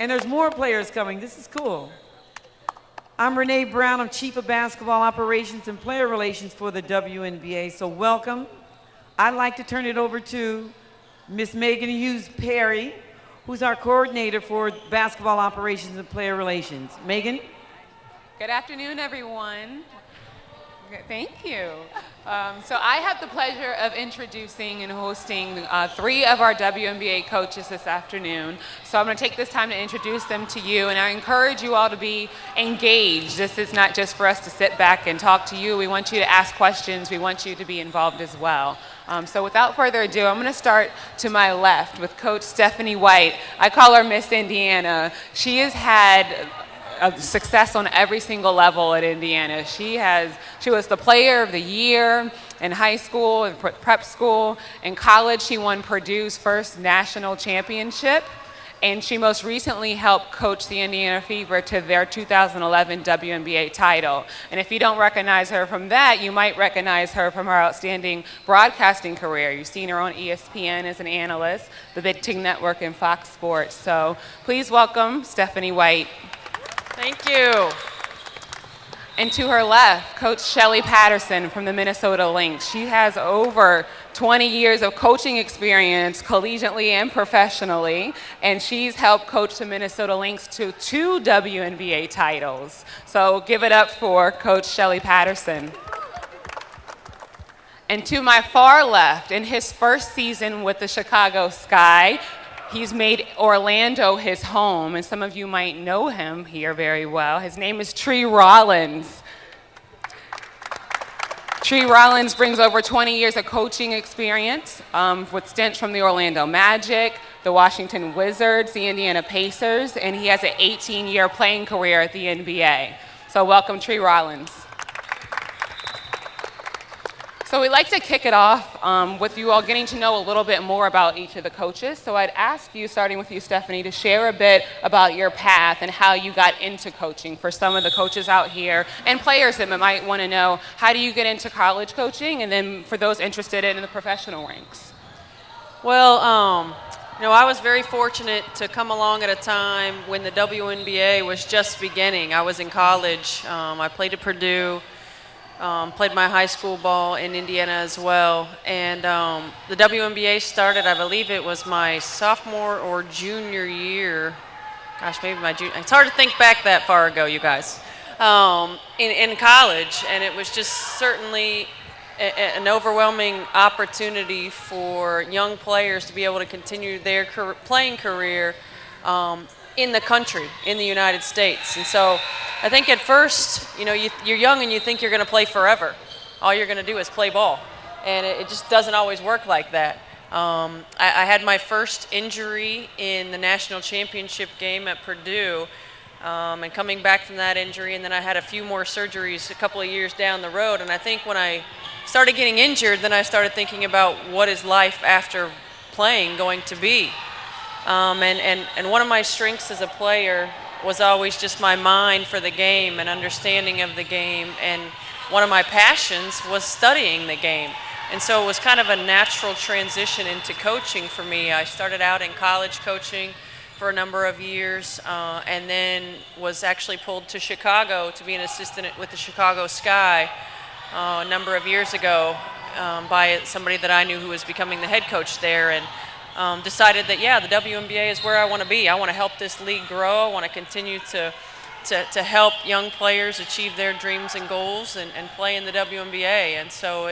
And there's more players coming. This is cool. I'm Renee Brown. I'm Chief of Basketball Operations and Player Relations for the WNBA. So welcome. I'd like to turn it over to Miss Megan Hughes Perry, who's our coordinator for Basketball Operations and Player Relations. Megan? Good afternoon, everyone. Thank you. So I have the pleasure of introducing and hosting 3 of our WNBA coaches this afternoon. So I'm going to take this time to introduce them to you, and I encourage you all to be engaged. This is not just for us to sit back and talk to you. We want you to ask questions. We want you to be involved as well. So without further ado, I'm going to start to my left with Coach Stephanie White. I call her Miss Indiana. She has had success on every single level at Indiana. She was the player of the year in high school and prep school. In college, she won Purdue's first national championship, and she most recently helped coach the Indiana Fever to their 2011 WNBA title. And if you don't recognize her from that, you might recognize her from her outstanding broadcasting career. You've seen her on ESPN as an analyst, the Big Ten Network, and Fox Sports. So please welcome Stephanie White. Thank you. And to her left, Coach Shelly Patterson from the Minnesota Lynx. She has over 20 years of coaching experience, collegiately and professionally, and she's helped coach the Minnesota Lynx to 2 WNBA titles. So give it up for Coach Shelly Patterson. And to my far left, in his first season with the Chicago Sky, he's made Orlando his home, and some of you might know him here very well. His name is Tree Rollins. Tree Rollins brings over 20 years of coaching experience with stints from the Orlando Magic, the Washington Wizards, the Indiana Pacers, and he has an 18-year playing career at the NBA. So welcome, Tree Rollins. So we'd like to kick it off with you all getting to know a little bit more about each of the coaches. So I'd ask you, starting with you, Stephanie, to share a bit about your path and how you got into coaching for some of the coaches out here and players that might want to know, how do you get into college coaching, and then for those interested in the professional ranks? Well, I was very fortunate to come along at a time when the WNBA was just beginning. I was in college. I played at Purdue. Played my high school ball in Indiana as well. And the WNBA started, I believe it was my sophomore or junior year. Gosh, maybe my junior. It's hard to think back that far ago, you guys. In college, and it was just certainly an overwhelming opportunity for young players to be able to continue their playing career in the country, in the United States. And so I think at first, you're young and you think you're going to play forever. All you're going to do is play ball. And it just doesn't always work like that. I had my first injury in the national championship game at Purdue, and coming back from that injury, and then I had a few more surgeries a couple of years down the road. And I think when I started getting injured, then I started thinking about what is life after playing going to be. And one of my strengths as a player was always just my mind for the game and understanding of the game. And one of my passions was studying the game. And so it was kind of a natural transition into coaching for me. I started out in college coaching for a number of years, and then was actually pulled to Chicago to be an assistant with the Chicago Sky a number of years ago by somebody that I knew who was becoming the head coach there. And decided that, the WNBA is where I want to be. I want to help this league grow. I want to continue to help young players achieve their dreams and goals and play in the WNBA. And so